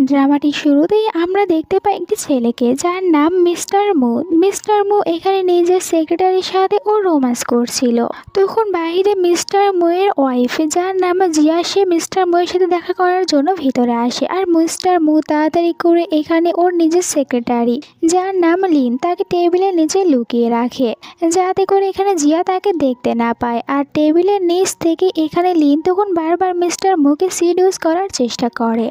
ড্রামাটি শুরুতেই আমরা দেখতে পাই একটি ছেলেকে যার নাম মিস্টার মু। মিস্টার মু এখানে নিজের সেক্রেটারির সাথে ও রোম্যান্স করছিল। তখন বাইরে মিস্টার মু এর ওয়াইফ যার নাম জিয়া, সে মিস্টার মু এর সাথে দেখা করার জন্য ভিতরে আসে। আর মিস্টার মু তাড়াতাড়ি করে এখানে ওর নিজের সেক্রেটারি যার নাম লিন তাকে টেবিলের নিচে লুকিয়ে রাখে, যাতে করে এখানে জিয়া তাকে দেখতে না পায়। আর টেবিলের নিচ থেকে এখানে লিন তখন বারবার মিস্টার মুকে সিডিউস করার চেষ্টা করে।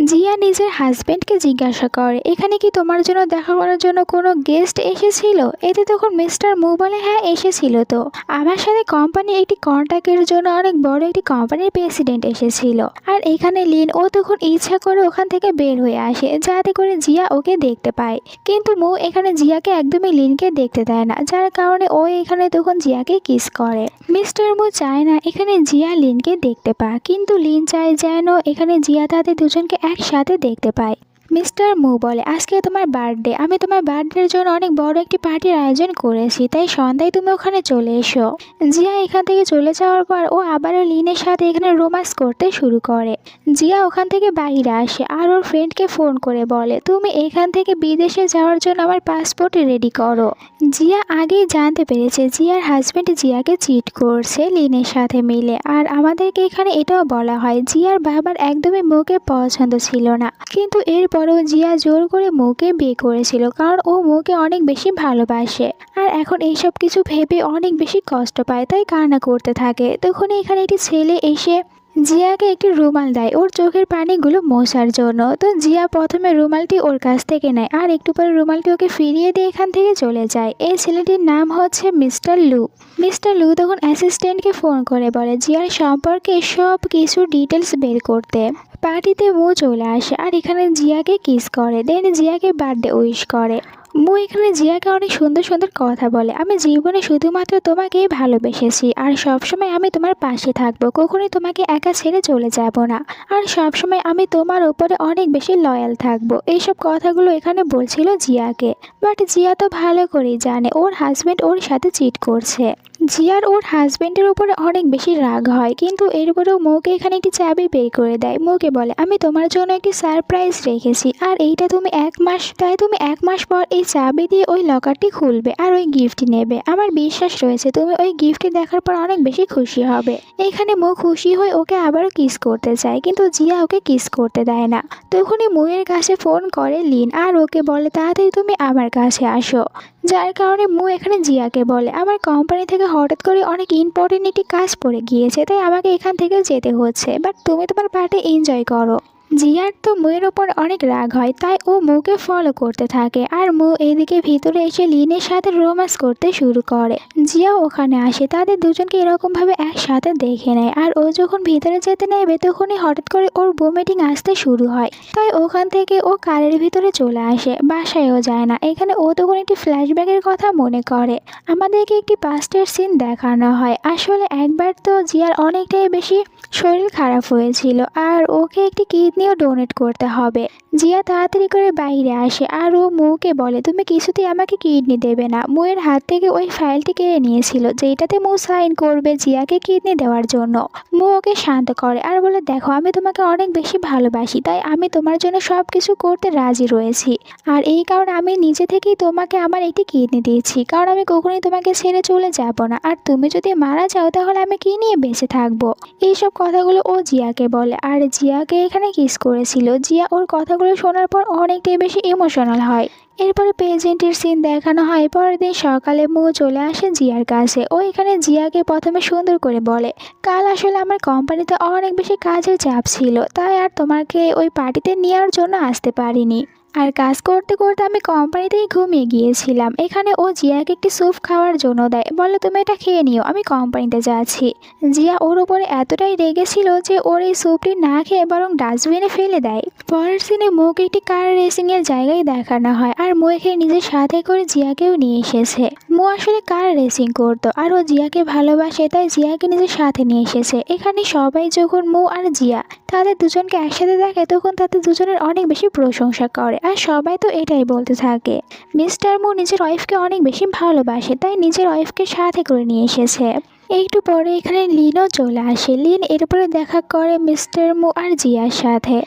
জিয়া নিজের হাজবেন্ডকে জিজ্ঞাসা করে, এখানে কি তোমার জন্য দেখা করার জন্য কোনো গেস্ট এসেছিল? এতে তখন মিস্টার মু বলে, হ্যাঁ এসেছিল তো, আমার সাথে কোম্পানির একটি কন্ট্যাক্টের জন্য অনেক বড় একটি কোম্পানির প্রেসিডেন্ট এসেছিল। আর এখানে লিন ও তখন ইচ্ছা করে ওখান থেকে বের হয়ে আসে যাতে করে জিয়া ওকে দেখতে পায়। কিন্তু মু এখানে জিয়াকে একদমই লিনকে দেখতে দেয় না, যার কারণে ও এখানে তখন জিয়াকে কিস করে। মিস্টার মু চায় না এখানে জিয়া লিনকে দেখতে পায়, কিন্তু লিন চায় যেন এখানে জিয়া তাদের দুজনকে একসাথে দেখতে পায়। মিস্টার মু বলে, আজকে তোমার বার্থডে, আমি তোমার বার্থডের জন্য অনেক বড় একটি পার্টির আয়োজন করেছি, তাই সন্ধ্যায় তুমি ওখানে চলে এসো। জিয়া এখান থেকে চলে যাওয়ার পর ও আবারও লিনের সাথে এখানে রোম্যান্স করতে শুরু করে। জিয়া ওখান থেকে বাইরে আসে আর ওর ফ্রেন্ডকে ফোন করে বলে, তুমি এখান থেকে বিদেশে যাওয়ার জন্য আমার পাসপোর্ট রেডি করো। জিয়া আগেই জানতে পেরেছে জিয়ার হাজবেন্ড জিয়াকে চিট করছে লিনের সাথে মিলে। আর আমাদেরকে এখানে এটাও বলা হয় জিয়ার বাবার একদমই মুকে পছন্দ ছিল না, কিন্তু এরপরও জিয়া জোর করে মুকে বিয়ে করেছিল, কারণ ও মুকে অনেক বেশি ভালোবাসে। আর এখন এইসব কিছু ভেবে অনেক বেশি কষ্ট পায়, তাই কান্না করতে থাকে। তখন এখানে একটি ছেলে এসে জিয়াকে একটি রুমাল দেয় ওর চোখের পানিগুলো মোছার জন্য। তো জিয়া প্রথমে রুমালটি ওর কাছ থেকে নেয় আর একটু পরে রুমালটি ওকে ফিরিয়ে দিয়ে এখান থেকে চলে যায়। এই ছেলেটির নাম হচ্ছে মিস্টার লু। মিস্টার লু তখন অ্যাসিস্ট্যান্টকে ফোন করে বলে জিয়ার সম্পর্কে সব কিছু ডিটেলস বের করতে। পার্টিতে মু চলে আসে আর এখানে জিয়াকে কিস করে, দেন জিয়াকে বার্থডে উইশ করে। মু এখানে জিয়াকে অনেক সুন্দর সুন্দর কথা বলে, আমি জীবনে শুধুমাত্র তোমাকেই ভালোবেসেছি আর সবসময় আমি তোমার পাশে থাকবো, কখনোই তোমাকে একা ছেড়ে চলে যাব না, আর সবসময় আমি তোমার উপরে অনেক বেশি লয়াল থাকবো। এইসব কথাগুলো এখানে বলছিল জিয়াকে। বাট জিয়া তো ভালো করেই জানে ওর হাজব্যান্ড ওর সাথে চিট করছে। জিয়ার ওর হাজবেন্ডের উপরে অনেক বেশি রাগ হয়, কিন্তু এরপরেও মুকে এখানে একটি চাবি বের করে দেয়। মুকে বলে, আমি তোমার জন্য একটি সারপ্রাইজ রেখেছি আর এইটা তুমি 1 মাস, তাই তুমি 1 মাস পর এই চাবি দিয়ে ওই লকারটি খুলবে আর ওই গিফটটি নেবে। আমার বিশ্বাস রয়েছে তুমি ওই গিফটটি দেখার পর অনেক বেশি খুশি হবে। এখানে মু খুশি হয়ে ওকে আবারও কিস করতে চায়, কিন্তু জিয়া ওকে কিস করতে দেয় না। তখনই মুয়ের কাছে ফোন করে লিন আর ওকে বলে, তাড়াতাড়ি তুমি আমার কাছে আসো। যার কারণে মু এখানে জিয়াকে বলে, আমার কোম্পানি থেকে হঠাৎ করে অনেক ইম্পর্টেন্ট একটি কাজ পড়ে গিয়েছে, তাই আমাকে এখান থেকে যেতে হচ্ছে, বাট তুমি তোমার পার্টি এনজয় করো। জিয়ার তো মুয়ের ওপর অনেক রাগ হয়, তাই ও মুকে ফলো করতে থাকে। আর মু এদিকে ভিতরে এসে লিনের সাথে রোম্যান্স করতে শুরু করে। জিয়া ওখানে আসে, তাদের দুজনকে এরকমভাবে একসাথে দেখে নেয়। আর ও যখন ভিতরে যেতে নেবে তখনই হঠাৎ করে ওর ভমিটিং আসতে শুরু হয়, তাই ওখান থেকে ও কারের ভিতরে চলে আসে, বাসায়ও যায় না। এখানে ও তখন একটি ফ্ল্যাশব্যাকের কথা মনে করে। আমাদেরকে একটি পাস্টের সিন দেখানো হয়। আসলে একবার তো জিয়ার অনেকটাই বেশি শরীর খারাপ হয়েছিল আর ওকে একটি কিডনিও ডোনেট করতে হবে। জিয়া তাড়াতাড়ি করে বাইরে আসে আর ও মুকে বলে, তুমি কিছুতেই আমাকে কিডনি দেবে না। মুয়ের হাত থেকে ওই ফাইলটি কেড়ে নিয়েছিল যেটাতে মু সাইন করবে জিয়াকে কিডনি দেওয়ার জন্য। মু ওকে শান্ত করে আর বলে, দেখো আমি তোমাকে অনেক বেশি ভালোবাসি, তাই আমি তোমার জন্য সব কিছু করতে রাজি রয়েছি। আর এই কারণে আমি নিজে থেকেই তোমাকে আমার একটি কিডনি দিয়েছি, কারণ আমি কখনোই তোমাকে ছেড়ে চলে যাব না। আর তুমি যদি মারা যাও তাহলে আমি কি নিয়ে বেঁচে থাকবো? এইসব কথাগুলো ও জিয়াকে বলে আর জিয়াকে এখানে কিস করেছিল। জিয়া ওর কথাগুলো শোনার পর অনেকটাই বেশি ইমোশনাল হয়। এরপরে প্রেজেন্টের সিন দেখানো হয়। পরের দিন সকালে মু চলে আসে জিয়ার কাছে। ও এখানে জিয়াকে প্রথমে সুন্দর করে বলে, কাল আসলে আমার কোম্পানিতে অনেক বেশি কাজের চাপ ছিল, তাই আর তোমাকে ওই পার্টিতে নেওয়ার জন্য আসতে পারিনি। আর কাজ করতে করতে আমি কোম্পানিতেই ঘুমিয়ে গিয়েছিলাম। এখানে ও জিয়াকে একটি স্যুপ খাওয়ার জন্য দেয়, বলে তুমি এটা খেয়ে নিও, আমি কোম্পানিতে যাচ্ছি। জিয়া ওর উপরে এতটাই রেগেছিল যে ওর এই স্যুপটি না খেয়ে বরং ডাস্টবিনে ফেলে দেয়। পরের সিনে মুকে একটি কার রেসিং এর জায়গায় দেখানো হয় আর মু এখানে নিজের সাথে করে জিয়াকেও নিয়ে এসেছে। মু আসলে কার রেসিং করতো আর ও জিয়াকে ভালোবাসে, তাই জিয়াকে নিজের সাথে নিয়ে এসেছে। এখানে সবাই যখন মু আর জিয়া তাদের দুজনকে একসাথে দেখে তখন তাদের দুজনের অনেক বেশি প্রশংসা করে আর সবাই তো এটাই বলতে থাকে মিস্টার মু নিজের ওয়াইফকে অনেক বেশি ভালোবাসে, তাই নিজের ওয়াইফকে সাথে করে নিয়ে এসেছে। একটু পরে এখানে লিনও চলে আসে। লিন এরপরে দেখা করে মিস্টার মু আর জিয়ার সাথে।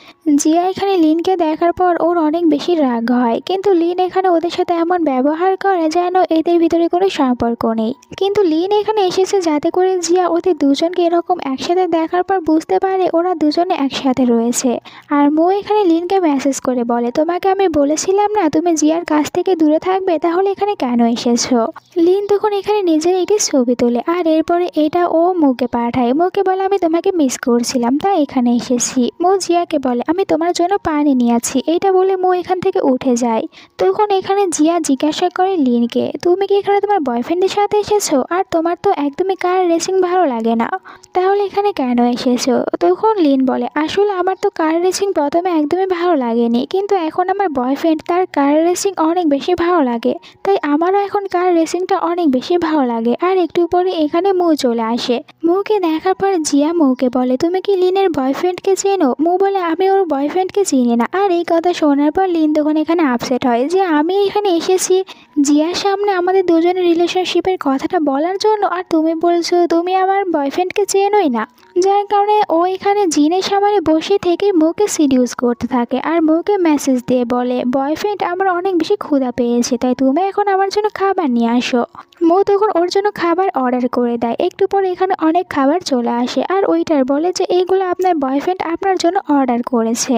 জিয়া এখানে লিনকে দেখার পর ওর অনেক বেশি রাগ হয়, কিন্তু লিন এখানে ওদের সাথে এমন ব্যবহার করে যেন এদের ভিতরে কোনো সম্পর্ক নেই। কিন্তু লিন এখানে এসেছে যাতে করে জিয়া ওদের দুজনকে এরকম একসাথে দেখার পর বুঝতে পারে ওরা দুজনে একসাথে রয়েছে। আর মু এখানে লিনকে মেসেজ করে বলে, তোমাকে আমি বলেছিলাম না তুমি জিয়ার কাছ থেকে দূরে থাকবে, তাহলে এখানে কেন এসেছো? লিন তখন এখানে নিজের একটি ছবি তোলে আর এরপরে এটা ও মুকে পাঠায়। মুকে বলে, আমি তোমাকে মিস করছিলাম তাই এখানে এসেছি। মু জিয়াকে বলে, আমি তোমার জন্য পানি নিয়ে আছি। এইটা বলে মু এখান থেকে উঠে যায়। তখন এখানে জিয়া জিজ্ঞাসা করে লিনকে, তুমি কি এখানে তোমার বয়ফ্রেন্ডের সাথে এসেছো? আর তোমার তো একদমই কার রেসিং ভালো লাগে না, তাহলে এখানে কেন এসেছো? তখন লিন বলে, আসলে আমার তো কার রেসিং প্রথমে একদমই ভালো লাগেনি, কিন্তু এখন আমার বয়ফ্রেন্ড তার কার রেসিং অনেক বেশি ভালো লাগে, তাই আমারও এখন কার রেসিংটা অনেক বেশি ভালো লাগে। আর একটু পরে এখানে মু চলে আসে। মুকে দেখার পর জিয়া মুকে বলে, তুমি কি লিনের বয়ফ্রেন্ডকে চেনো? মু বলে, আমি ওর বয়ফ্রেন্ডকে চিনি না। আর এই কথা শোনার পর লিন তখন এখানে আপসেট হয় যে আমি এখানে এসেছি জিয়ার সামনে আমাদের দুজনের রিলেশনশিপের কথাটা বলার জন্য, আর তুমি বলছো তুমি আমার বয়ফ্রেন্ডকে চেনোই না। যার কারণে ও এখানে জিনের সামনে বসে থেকে মুকে সিডিউস করতে থাকে আর মুকে মেসেজ দিয়ে বলে, বয়ফ্রেন্ড আমার অনেক বেশি ক্ষুধা পেয়েছে, তাই তুমি এখন আমার জন্য খাবার নিয়ে আসো। মু তখন ওর জন্য খাবার অর্ডার করে দেয়। একটু পরে এখানে অনেক খাবার চলে আসে আর ওইটার বলে যে এইগুলো আপনার বয়ফ্রেন্ড আপনার জন্য অর্ডার করেছে।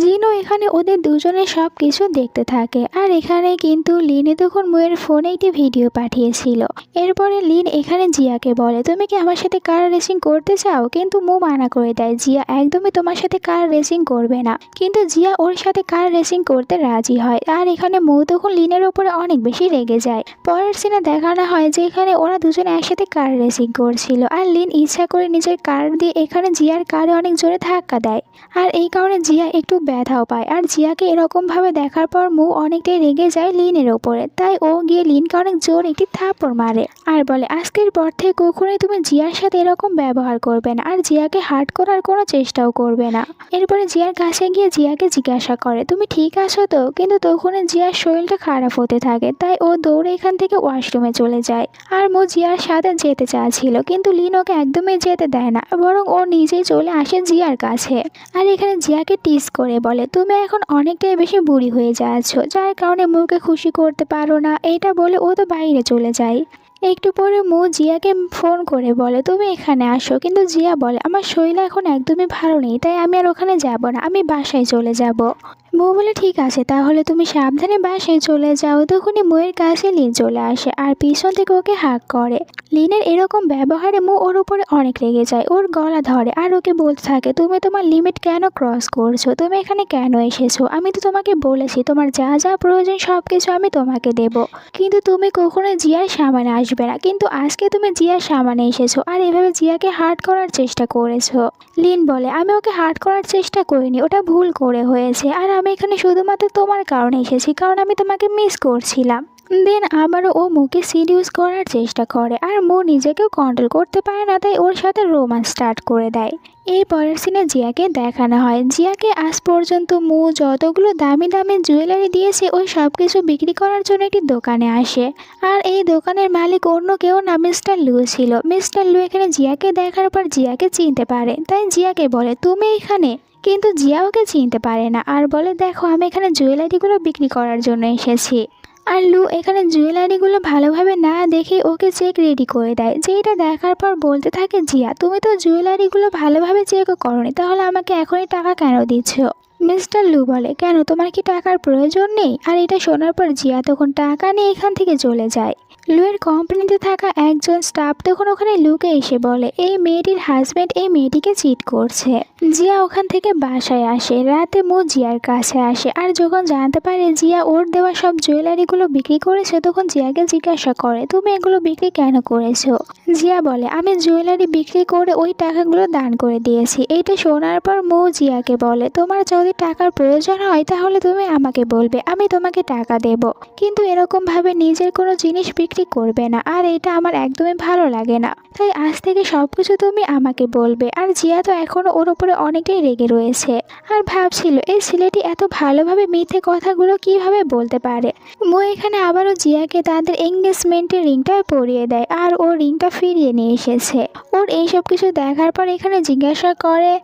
জিনও এখানে ওদের দুজনের সব কিছু দেখতে থাকে। আর এখানে কিন্তু লিনে তখন মুয়ের ফোনে একটি ভিডিও পাঠিয়েছিল। এরপরে লিন এখানে জিয়াকে বলে, তুমি কি আমার সাথে কার রেসিং করতে চাও? কিন্তু মু মানা করে দেয়, জিয়া একদমই তোমার সাথে কার রেসিং করবে না। কিন্তু জিয়া ওর সাথে কার রেসিং করতে রাজি হয়। আর এখানে মু তখন লিনের উপরে অনেক বেশি রেগে যায়। পরের সিনে দেখানো হয় যে এখানে ওরা দুজনে একসাথে কার রেসিং করছিল আর লিন ইচ্ছা করে নিজের কার দিয়ে এখানে জিয়ার কারে অনেক জোরে ধাক্কা দেয়। আর এই কারণে জিয়া একটু ব্যথাও পায়। আর জিয়াকে এরকম ভাবে দেখার পর মু অনেকটাই রেগে যায় লিনের ওপরে, তাই ও গিয়ে লিনকে অনেক জোর একটি থাপ্পড় মারে আর বলে, আজকের পর থেকে কখনোই তুমি জিয়ার সাথে এরকম ব্যবহার করবে না আর জিয়াকে হার্ট করার কোনো চেষ্টাও করবে না। এরপরে জিয়ার কাছে গিয়ে জিয়াকে জিজ্ঞাসা করে, তুমি ঠিক আছো তো? কিন্তু তখনই জিয়ার শরীরটা খারাপ হতে থাকে, তাই ও দৌড়ে এখান থেকে ওয়াশরুমে চলে যায়। আর মু জিয়ার সাথে যেতে চাচ্ছিল, কিন্তু লিন ওকে একদমই যেতে দেয় না, বরং ও নিজেই চলে আসে জিয়ার কাছে। আর এখানে জিয়াকে টিস করে বলে, তুমি এখন অনেকটাই বেশি বুড়ি হয়ে যাচ্ছ, যার কারণে মুকে খুশি করতে পারো না। এইটা বলে ও তো বাইরে চলে যায়। একটু পরে মু জিয়াকে ফোন করে বলে, তুমি এখানে আসো। কিন্তু জিয়া বলে, আমার শরীর এখন একদমই ভালো নেই, তাই আমি আর ওখানে যাব না, আমি বাসায় চলে যাব। মু বলে, ঠিক আছে তাহলে তুমি সাবধানে বাসায় চলে যাও। তখনই মুয়ের কাছে লিন চলে আসে আর পিছন থেকে ওকে হাক করে। লিনের এরকম ব্যবহারে মু ওর উপরে অনেক রেগে যায়, ওর গলা ধরে আর ওকে বলতে থাকে, তুমি তোমার লিমিট কেন ক্রস করছো? তুমি এখানে কেন এসেছো? আমি তো তোমাকে বলেছি তোমার যা যা প্রয়োজন সব কিছু আমি তোমাকে দেব, কিন্তু তুমি কখনো জিয়ার সামনে আসবে না। কিন্তু আজকে তুমি জিয়ার সামনে এসেছো আর এভাবে জিয়াকে হার্ট করার চেষ্টা করেছো। লিন বলে, আমি ওকে হার্ট করার চেষ্টা করিনি, ওটা ভুল করে হয়েছে। আর আমি এখানে শুধুমাত্র তোমার কারণে এসেছি, কারণ আমি তোমাকে মিস করছিলাম। দেন আবারও ও মুকে সিডিউস করার চেষ্টা করে আর মু নিজেকেও কন্ট্রোল করতে পারে না, তাই ওর সাথে রোম্যান্স স্টার্ট করে দেয়। এই পরের সিনে জিয়াকে দেখানো হয়, জিয়াকে আজ পর্যন্ত মু যতগুলো দামি দামি জুয়েলারি দিয়েছে ওই সব কিছু বিক্রি করার জন্য একটি দোকানে আসে। আর এই দোকানের মালিক অন্য কেউ না, মিস্টার লু ছিল। মিস্টার লু এখানে জিয়াকে দেখার পর জিয়াকে চিনতে পারে, তাই জিয়াকে বলে, তুমি এখানে? কিন্তু জিয়া ওকে চিনতে পারে না আর বলে, দেখো আমি এখানে জুয়েলারিগুলো বিক্রি করার জন্য এসেছি। আর লু এখানে জুয়েলারিগুলো ভালোভাবে না দেখে ওকে চেক রেডি করে দেয়, যেটা দেখার পর বলতে থাকে, জিয়া তুমি তো জুয়েলারিগুলো ভালোভাবে চেকও করোনি, তাহলে আমাকে এখনই টাকা কেন দিচ্ছ? মিস্টার লু বলে, কেন তোমার কি টাকার প্রয়োজন নেই? আর এটা শোনার পর জিয়া তখন টাকা নিয়ে এখান থেকে চলে যায়। লুয়ের কোম্পানিতে থাকা একজন স্টাফ তখন ওখানে লুকে এসে বলে, এই মেয়েটির হাজব্যান্ড এই মেয়েটিকে চিট করছে। জিয়া ওখান থেকে বাসায় আসে। রাতে মু জিয়ার কাছে আসে আর যখন জানতে পারে জিয়া ওর দেওয়া সব জুয়েলারিগুলো বিক্রি করেছে, তখন জিয়াকে জিজ্ঞাসা করে, তুমি এগুলো বিক্রি কেন করেছো? জিয়া বলে, আমি জুয়েলারি বিক্রি করে ওই টাকাগুলো দান করে দিয়েছি। এইটা শোনার পর মু জিয়াকে বলে, তোমার যদি টাকার প্রয়োজন হয় তাহলে তুমি আমাকে বলবে, আমি তোমাকে টাকা দেব, কিন্তু এরকম ভাবে নিজের কোনো জিনিস বিক্রি বিক্রি করবে না, আর এটা আমার একদমই ভালো লাগে না। তাই আজ থেকে সবকিছু তুমি আমাকে বলবে। আর জিয়া তো এখনো ওর উপরে অনেকটাই রেগে রয়েছে আর ভাবছিল এই ছেলেটি এত ভালোভাবে মিথ্যে কথাগুলো কিভাবে বলতে পারে। মো এখানে আবারও জিয়াকে তাদের এঙ্গেজমেন্টের রিংটা পরিয়ে দেয় আর ও রিংটা ফিরিয়ে নিয়ে এসেছে। ওর এইসব কিছু দেখার পর এখানে জিজ্ঞাসা করে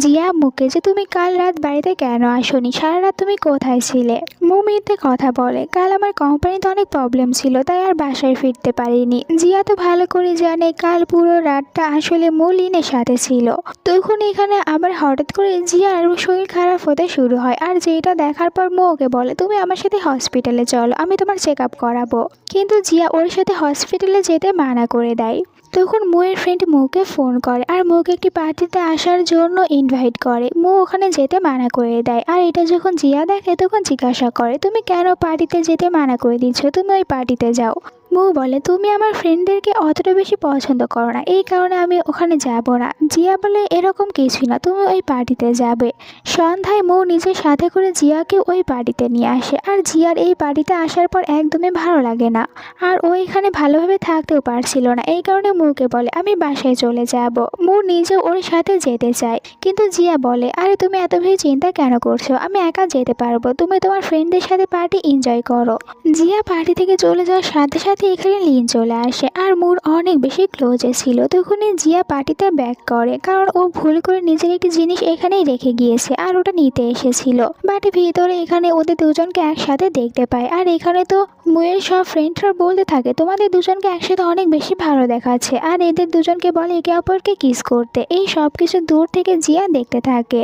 জিয়া মুকে যে তুমি কাল রাত বাড়িতে কেন আসোনি, সারা রাত তুমি কোথায় ছিলে। মু মিথ্যে কথা বলে, কাল আমার কোম্পানিতে অনেক প্রবলেম ছিল তাই আর বাসায় ফিরতে পারিনি। জিয়া তো ভালো করে জানে কাল পুরো রাতটা আসলে মু লিনের সাথে ছিল। তখন এখানে আবার হঠাৎ করে জিয়ার শরীর খারাপ হতে শুরু হয় আর যেটা দেখার পর মু ওকে বলে তুমি আমার সাথে হসপিটালে চলো, আমি তোমার চেক আপ করাবো। কিন্তু জিয়া ওর সাথে হসপিটালে যেতে মানা করে দেয়। তখন মুয়ের ফ্রেন্ড মুকে ফোন করে আর মুকে একটি পার্টিতে আসার জন্য ইনভাইট করে। মু ওখানে যেতে মানা করে দেয় আর এটা যখন জিয়া দেখে তখন জিজ্ঞাসা করে তুমি কেন পার্টিতে যেতে মানা করে দিচ্ছ, তুমি ওই পার্টিতে যাও। মু বলে তুমি আমার ফ্রেন্ডদেরকে অতটা বেশি পছন্দ করো না, এই কারণে আমি ওখানে যাব না। জিয়া বলে এরকম কিছুই না, তুমি ওই পার্টিতে যাবে। সন্ধ্যায় মু নিজের সাথে করে জিয়াকে ওই পার্টিতে নিয়ে আসে আর জিয়ার এই পার্টিতে আসার পর একদমই ভালো লাগে না আর ও এখানে ভালোভাবে থাকতেও পারছিল না। এই কারণে মুকে বলে আমি বাসায় চলে যাব। মু নিজে ওর সাথে যেতে চায় কিন্তু জিয়া বলে আরে তুমি এত বেশি চিন্তা কেন করছো, আমি একা যেতে পারবো, তুমি তোমার ফ্রেন্ডদের সাথে পার্টি এনজয় করো। জিয়া পার্টি থেকে চলে যাওয়ার সাথে সাথে এখানে লিন চলে আসে আর মুর অনেক বেশি ক্লোজে ছিল। তখনই জিয়া পার্টিতে ব্যাক করে কারণ ও ভুল করে নিজের একটি জিনিস এখানেই রেখে গিয়েছে আর ওটা নিতে এসেছিল। বাট ভিতরে এখানে ওদের দুজনকে একসাথে দেখতে পায় আর এখানে তো মুয়ের সব ফ্রেন্ডরা বলতে থাকে তোমাদের দুজনকে একসাথে অনেক বেশি ভালো দেখাচ্ছে আর এদের দুজনকে বলে একে অপরকে কিস করতে। এই সব কিছু দূর থেকে জিয়া দেখতে থাকে।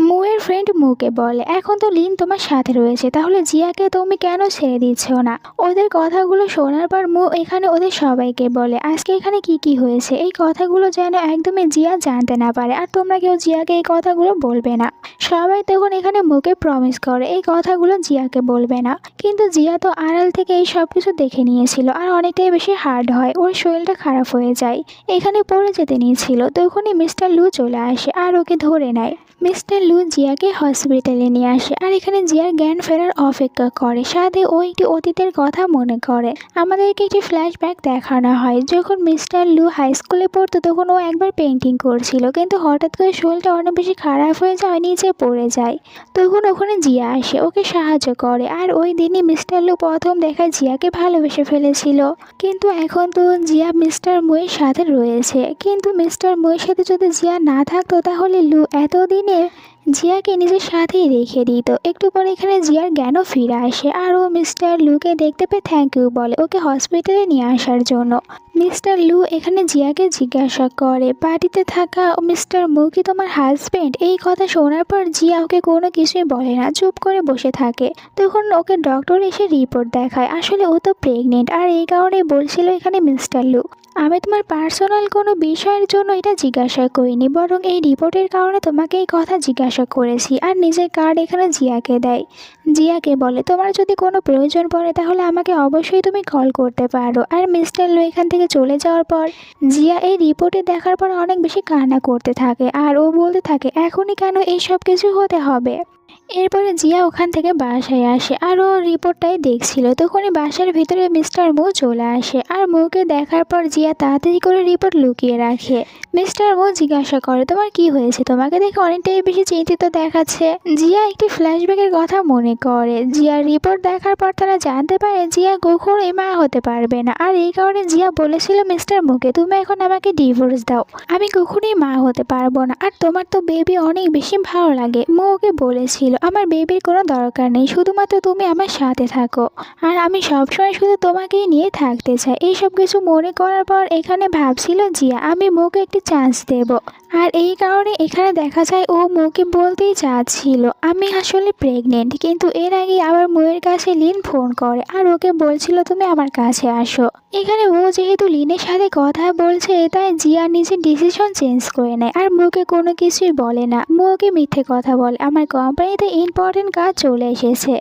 মুয়ের ফ্রেন্ড মুকে বলে এখন তো লিন তোমার সাথে রয়েছে, তাহলে জিয়াকে তুমি কেন ছেড়ে দিচ্ছ না। ওদের কথাগুলো শোনার পর মু এখানে ওদের সবাইকে বলে আজকে এখানে কি কি হয়েছে এই কথাগুলো যেন একদমই জিয়া জানতে না পারে আর তোমরা কেউ জিয়াকে এই কথাগুলো বলবে না। সবাই তখন এখানে মুকে প্রমিস করে এই কথাগুলো জিয়াকে বলবে না, কিন্তু জিয়া তো আড়াল থেকে এই সব কিছু দেখে নিয়েছিল আর অনেকটাই বেশি হার্ড হয়, ওর শরীরটা খারাপ হয়ে যায়, এখানে পড়ে যেতে নিয়েছিল। তখনই মিস্টার লু চলে আসে আর ওকে ধরে নেয়। মিস্টার লু জিয়াকে হসপিটালে নিয়ে আসে আর এখানে জিয়ার জ্ঞান ফেরার অপেক্ষা করে, সাথে ও একটি অতীতের কথা মনে করে। আমাদেরকে একটি ফ্ল্যাশব্যাক দেখানো হয় যখন মিস্টার লু হাই স্কুলে পড়তো তখন ও একবার পেন্টিং করছিল কিন্তু হঠাৎ করে শরীরটা অনেক বেশি খারাপ হয়ে যায়, নিচে পড়ে যায়। তখন ওখানে জিয়া আসে ওকে সাহায্য করে আর ওই দিনই মিস্টার লু প্রথম দেখায় জিয়াকে ভালোবেসে ফেলেছিল। কিন্তু এখন তো জিয়া মিস্টার মুয়ের সাথে রয়েছে, কিন্তু মিস্টার মুয়ের সাথে যদি জিয়া না থাকতো তাহলে লু এতদিনে জিয়াকে নিজের সাথেই রেখে দিত। একটু পরে এখানে জিয়ার জ্ঞানও ফিরে আসে আর ও মিস্টার লুকে দেখতে পেয়ে থ্যাংক ইউ বলে ওকে হসপিটালে নিয়ে আসার জন্য। মিস্টার লু এখানে জিয়াকে জিজ্ঞাসা করে পার্টিতে থাকা মিস্টার মু কি তোমার হাজবেন্ড। এই কথা শোনার পর জিয়া ওকে কোনো কিছুই বলে না, চুপ করে বসে থাকে। তখন ওকে ডক্টর এসে রিপোর্ট দেখায়, আসলে ও তো প্রেগনেন্ট আর এই কারণে বলছিল এখানে মিস্টার লু আমি তোমার পার্সোনাল কোনো বিষয়ের জন্য এটা জিজ্ঞাসা করিনি, বরং এই রিপোর্টের কারণে তোমাকে এই কথা জিজ্ঞাসা করেছি। আর নিজের কার্ড এখানে জিয়াকে দেয়। জিয়াকে বলে তোমার যদি কোনো প্রয়োজন পড়ে তাহলে আমাকে অবশ্যই তুমি কল করতে পারো। আর মিস্টার লো এখান থেকে চলে যাওয়ার পর জিয়া এই রিপোর্টে দেখার পর অনেক বেশি কান্না করতে থাকে আর ও বলতে থাকে এখনই কেন এই সব কিছু হতে হবে। এরপরে জিয়া ওখান থেকে বাসায় আসে আর ও রিপোর্টটাই দেখছিল। তখনই বাসার ভিতরে মিস্টার মু চলে আসে আর মুকে দেখার পর জিয়া তাড়াতাড়ি করে রিপোর্ট লুকিয়ে রাখে। মিস্টার মু জিজ্ঞাসা করে তোমার কি হয়েছে, তোমাকে দেখে অনেকটাই বেশি চিন্তিত দেখাচ্ছে। জিয়া একটি ফ্ল্যাশব্যাকের কথা মনে করে। জিয়ার রিপোর্ট দেখার পর তারা জানতে পারে জিয়া কখনোই মা হতে পারবে না আর এই কারণে জিয়া বলেছিল মিস্টার মুকে তুমি এখন আমাকে ডিভোর্স দাও, আমি কখনোই মা হতে পারবো না। আর তোমার তো বেবি অনেক বেশি ভালো লাগে। মু ওকে বলেছিল আমার বেবির কোনো দরকার নেই, শুধুমাত্র তুমি আমার সাথে থাকো আর আমি সবসময় শুধু তোমাকেই নিয়ে থাকতে চাই। এইসব কিছু মনে করার পর এখানে ভাবছিল জিয়া আমি মুকে একটি চান্স দেব। আর এই কারণে এখানে দেখা যায় ও মুকে বলতেই চাচ্ছিল আমি আসলে প্রেগনেন্ট, কিন্তু এর আগে আবার মুয়ের কাছে লিন ফোন করে আর ওকে বলছিল তুমি আমার কাছে আসো। এখানে ও যেহেতু লিনের সাথে কথা বলছে তাই জিয়া নিজের ডিসিশন চেঞ্জ করে নেয় আর মুকে কোনো কিছুই বলে না। মুকে মিথ্যে কথা বলে আমার কোম্পানি হাতে ইম্পর্টেন্ট কাজ চলে এসেছে।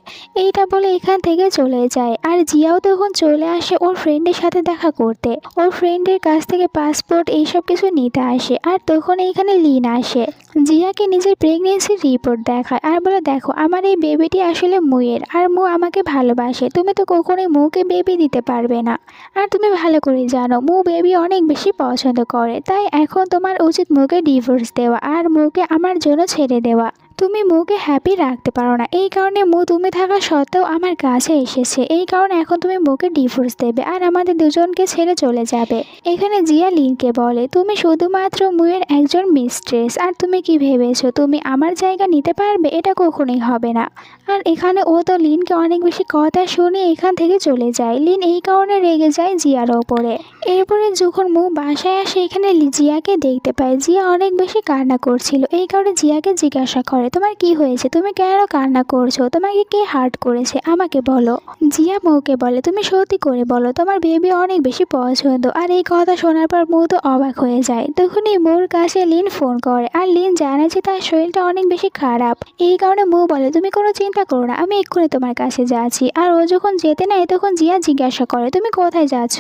এইটা বলে এখান থেকে চলে যায়। আর জিয়াও তখন চলে আসে ওর ফ্রেন্ডের সাথে দেখা করতে। ওর ফ্রেন্ডের কাছ থেকে পাসপোর্ট এইসব কিছু নিতে আসে। আর তখন এইখানে লিন আসে, জিয়াকে নিজের প্রেগনেন্সির রিপোর্ট দেখায় আর বলে, দেখো আমার এই বেবিটি আসলে মুয়ের, আর মু আমাকে ভালোবাসে। তুমি তো কখনোই মুকে বেবি দিতে পারবে না। আর তুমি ভালো করে জানো মু বেবি অনেক বেশি পছন্দ করে। তাই এখন তোমার উচিত মুকে ডিভোর্স দেওয়া আর মুকে আমার জন্য ছেড়ে দেওয়া। তুমি মুকে হ্যাপি রাখতে পারো না, এই কারণে মু তুমি থাকা সত্ত্বেও আমার কাছে এসেছে। এই কারণে এখন তুমি মুকে ডিভোর্স দেবে আর আমাদের দুজনকে ছেড়ে চলে যাবে। এখানে জিয়া লিনকে বলে, তুমি শুধুমাত্র মুয়ের একজন মিস্ট্রেস, আর তুমি কি ভেবেছো তুমি আমার জায়গা নিতে পারবে? এটা কখনোই হবে না। আর এখানে ও তো লিনকে অনেক বেশি কথা শুনে এখান থেকে চলে যায়। লিন এই কারণে রেগে যায় জিয়ার ওপরে। এরপরে যখন মু বাসায় আসে এখানে জিয়াকে দেখতে পায়। জিয়া অনেক বেশি কান্না করছিল। এই কারণে জিয়াকে জিজ্ঞাসা করে, তোমার কি হয়েছে? তুমি কেন কান্না করছো? তোমাকে কে হার্ট করেছে? আমাকে বলো। জিয়া মুকে বলে, তুমি সত্যি করে বলো, তোমার বেবি অনেক বেশি পছন্দ। আর এই কথা শোনার পর মু তো অবাক হয়ে যায়। তখনই মুর কাছে লিন ফোন করে আর লিন জানে যে তার শরীরটা অনেক বেশি খারাপ। এই কারণে মু বলে, তুমি কোনো চিন্তা করো না, আমি এক্ষুনি তোমার কাছে যাচ্ছি। আর ও যখন যেতে নেয় তখন জিয়া জিজ্ঞাসা করে, তুমি কোথায় যাচ্ছ?